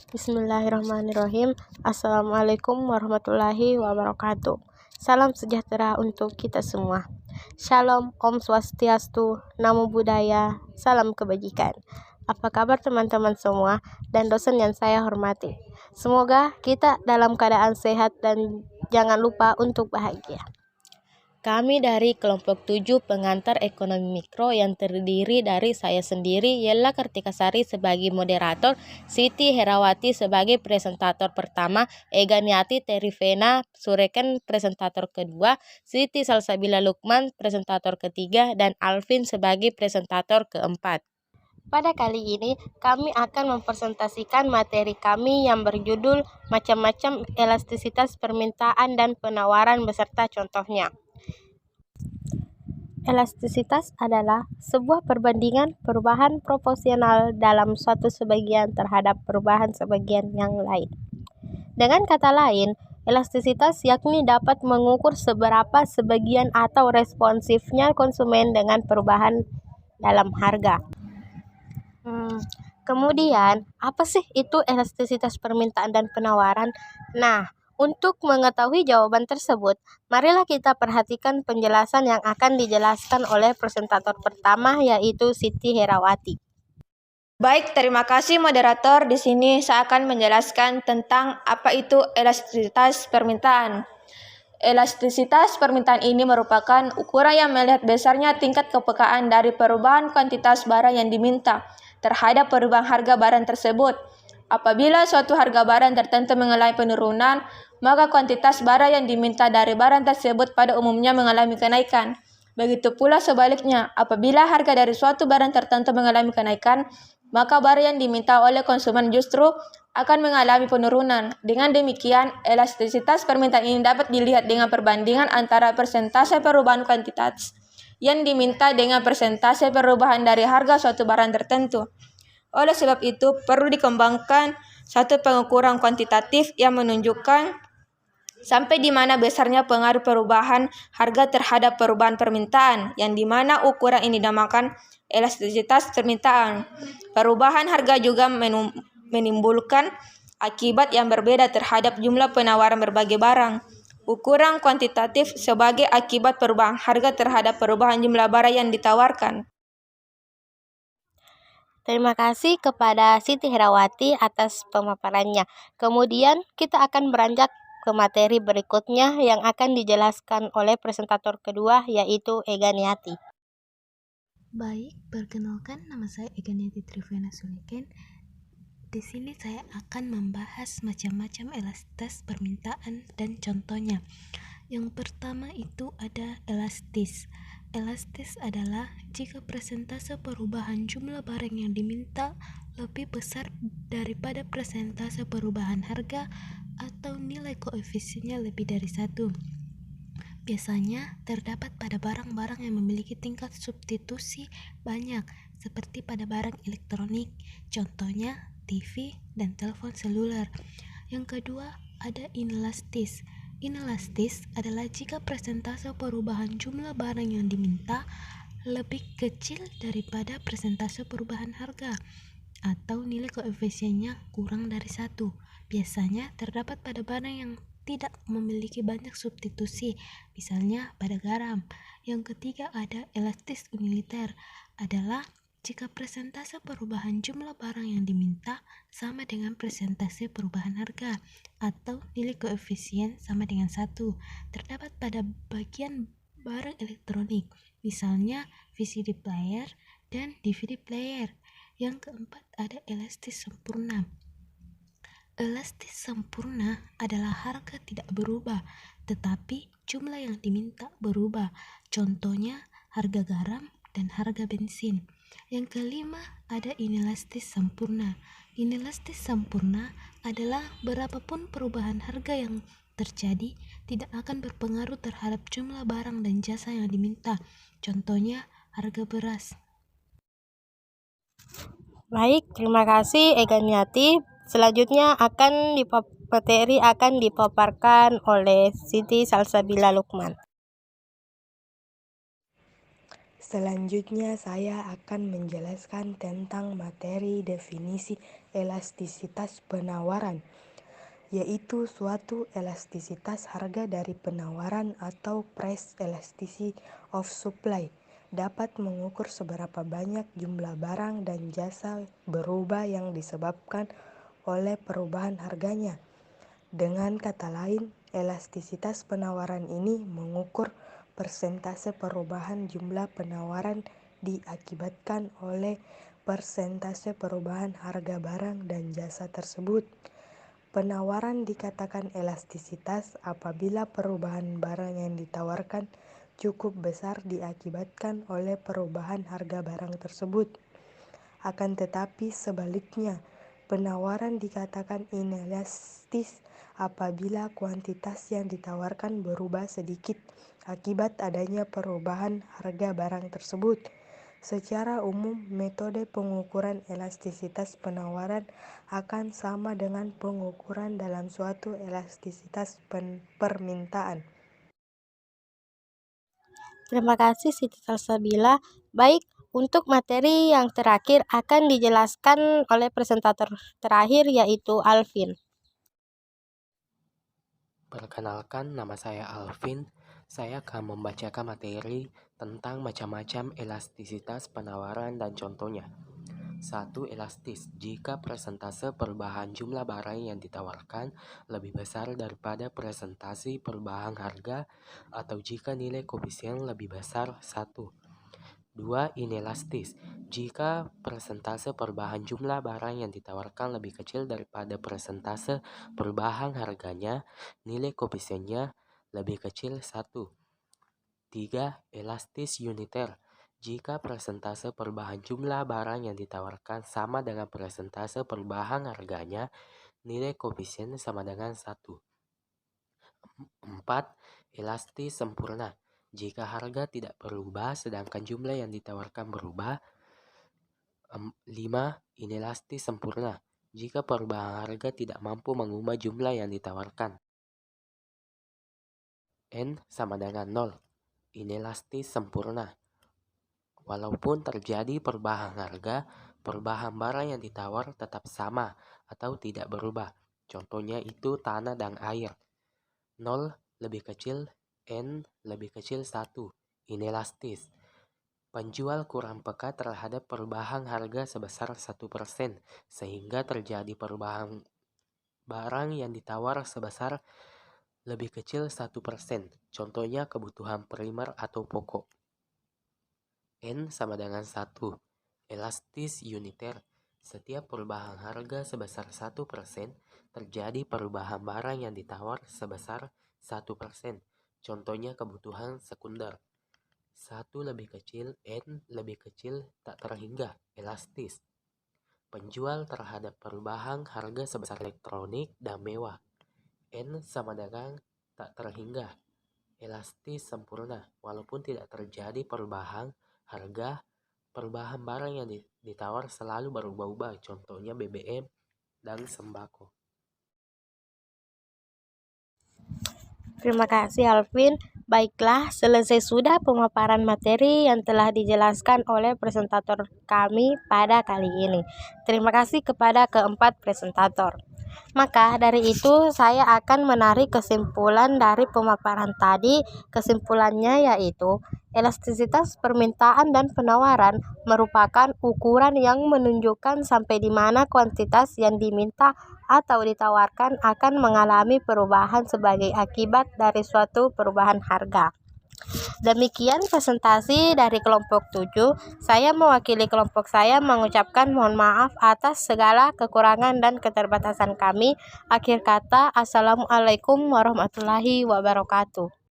Bismillahirrahmanirrahim. Assalamualaikum warahmatullahi wabarakatuh. Salam sejahtera untuk kita semua. Shalom, Om Swastiastu, Namo Buddhaya, salam kebajikan. Apa kabar teman-teman semua dan dosen yang saya hormati? Semoga kita dalam keadaan sehat dan jangan lupa untuk bahagia. Kami dari kelompok 7 pengantar ekonomi mikro yang terdiri dari saya sendiri, Yella Kartikasari sebagai moderator, Siti Herawati sebagai presentator pertama, Eganiati Terifena Sureken presentator kedua, Siti Salsabila Lukman presentator ketiga, dan Alvin sebagai presentator keempat. Pada kali ini, kami akan mempresentasikan materi kami yang berjudul Macam-macam elastisitas permintaan dan penawaran beserta contohnya. Elastisitas adalah sebuah perbandingan perubahan proporsional dalam suatu sebagian terhadap perubahan sebagian yang lain. Dengan kata lain, elastisitas yakni dapat mengukur seberapa sebagian atau responsifnya konsumen dengan perubahan dalam harga. Kemudian, apa sih itu elastisitas permintaan dan penawaran? Nah, untuk mengetahui jawaban tersebut, marilah kita perhatikan penjelasan yang akan dijelaskan oleh presentator pertama, yaitu Siti Herawati. Baik, terima kasih moderator. Di sini saya akan menjelaskan tentang apa itu elastisitas permintaan. Elastisitas permintaan ini merupakan ukuran yang melihat besarnya tingkat kepekaan dari perubahan kuantitas barang yang diminta terhadap perubahan harga barang tersebut. Apabila suatu harga barang tertentu mengalami penurunan, maka kuantitas barang yang diminta dari barang tersebut pada umumnya mengalami kenaikan. Begitu pula sebaliknya, apabila harga dari suatu barang tertentu mengalami kenaikan, maka barang yang diminta oleh konsumen justru akan mengalami penurunan. Dengan demikian, elastisitas permintaan ini dapat dilihat dengan perbandingan antara persentase perubahan kuantitas yang diminta dengan persentase perubahan dari harga suatu barang tertentu. Oleh sebab itu, perlu dikembangkan satu pengukuran kuantitatif yang menunjukkan sampai di mana besarnya pengaruh perubahan harga terhadap perubahan permintaan, yang di mana ukuran ini dinamakan elastisitas permintaan. Perubahan harga juga menimbulkan akibat yang berbeda terhadap jumlah penawaran berbagai barang. Ukuran kuantitatif sebagai akibat perubahan harga terhadap perubahan jumlah barang yang ditawarkan. Terima kasih kepada Siti Herawati atas pemaparannya. Kemudian kita akan beranjak ke materi berikutnya yang akan dijelaskan oleh presentator kedua, yaitu Eganiati. Baik, perkenalkan, nama saya Eganiati Trivena Suleken. Di sini saya akan membahas macam-macam elastisitas permintaan dan contohnya. Yang pertama itu ada elastis. Elastis adalah jika persentase perubahan jumlah barang yang diminta lebih besar daripada persentase perubahan harga atau nilai koefisiennya lebih dari 1. Biasanya terdapat pada barang-barang yang memiliki tingkat substitusi banyak, seperti pada barang elektronik, contohnya TV dan telepon seluler. Yang kedua ada inelastis. Inelastis adalah jika persentase perubahan jumlah barang yang diminta lebih kecil daripada persentase perubahan harga atau nilai koefisiennya kurang dari 1. Biasanya terdapat pada barang yang tidak memiliki banyak substitusi, misalnya pada garam. Yang ketiga ada elastis uniliter, adalah jika persentase perubahan jumlah barang yang diminta sama dengan persentase perubahan harga atau nilai koefisien sama dengan 1, terdapat pada bagian barang elektronik, misalnya VCD player dan DVD player. Yang keempat ada elastis sempurna. Elastis sempurna adalah harga tidak berubah, tetapi jumlah yang diminta berubah. Contohnya harga garam dan harga bensin. Yang kelima ada inelastis sempurna. Inelastis sempurna adalah berapapun perubahan harga yang terjadi tidak akan berpengaruh terhadap jumlah barang dan jasa yang diminta. Contohnya harga beras. Baik, terima kasih Eganiati. Selanjutnya materi akan dipaparkan oleh Siti Salsabila Lukman. Selanjutnya saya akan menjelaskan tentang materi definisi elastisitas penawaran, yaitu suatu elastisitas harga dari penawaran atau price elasticity of supply, dapat mengukur seberapa banyak jumlah barang dan jasa berubah yang disebabkan oleh perubahan harganya. Dengan kata lain, elastisitas penawaran ini mengukur persentase perubahan jumlah penawaran diakibatkan oleh persentase perubahan harga barang dan jasa tersebut. Penawaran dikatakan elastisitas apabila perubahan barang yang ditawarkan cukup besar diakibatkan oleh perubahan harga barang tersebut. Akan tetapi sebaliknya, penawaran dikatakan inelastis apabila kuantitas yang ditawarkan berubah sedikit akibat adanya perubahan harga barang tersebut. Secara umum, metode pengukuran elastisitas penawaran akan sama dengan pengukuran dalam suatu elastisitas permintaan. Terima kasih Siti Salsabila. Baik, untuk materi yang terakhir akan dijelaskan oleh presentator terakhir yaitu Alvin. Perkenalkan, nama saya Alvin. Saya akan membacakan materi tentang macam-macam elastisitas penawaran dan contohnya. 1. Elastis. Jika persentase perubahan jumlah barang yang ditawarkan lebih besar daripada presentasi perubahan harga atau jika nilai koefisien lebih besar 1. 2. Inelastis. Jika persentase perubahan jumlah barang yang ditawarkan lebih kecil daripada persentase perubahan harganya, nilai koefisiennya lebih kecil 1. 3. Elastis uniter. Jika persentase perubahan jumlah barang yang ditawarkan sama dengan persentase perubahan harganya, nilai koefisien sama dengan 1. 4. Elastis sempurna. Jika harga tidak berubah sedangkan jumlah yang ditawarkan berubah. 5. Inelastis sempurna. Jika perubahan harga tidak mampu mengubah jumlah yang ditawarkan. N sama dengan 0. Inelastis sempurna. Walaupun terjadi perubahan harga, perubahan barang yang ditawar tetap sama atau tidak berubah. Contohnya itu tanah dan air. 0 lebih kecil, N lebih kecil 1. Inelastis. Penjual kurang peka terhadap perubahan harga sebesar 1%, sehingga terjadi perubahan barang yang ditawar sebesar lebih kecil 1%. Contohnya kebutuhan primer atau pokok. N sama dengan 1. Elastis uniter. Setiap perubahan harga sebesar 1%, terjadi perubahan barang yang ditawar sebesar 1%. Contohnya kebutuhan sekunder. 1 lebih kecil, N lebih kecil, tak terhingga, elastis. Penjual terhadap perubahan harga sebesar elektronik dan mewah. N sama dengan tak terhingga, elastis sempurna. Walaupun tidak terjadi perubahan harga, perubahan barang yang ditawar selalu berubah-ubah. Contohnya BBM dan sembako. Terima kasih Alvin. Baiklah, selesai sudah pemaparan materi yang telah dijelaskan oleh presentator kami pada kali ini. Terima kasih kepada keempat presentator. Maka dari itu saya akan menarik kesimpulan dari pemaparan tadi. Kesimpulannya yaitu elastisitas permintaan dan penawaran merupakan ukuran yang menunjukkan sampai di mana kuantitas yang diminta atau ditawarkan akan mengalami perubahan sebagai akibat dari suatu perubahan harga. Demikian presentasi dari kelompok 7. Saya mewakili kelompok saya mengucapkan mohon maaf atas segala kekurangan dan keterbatasan kami. Akhir kata, Assalamualaikum warahmatullahi wabarakatuh.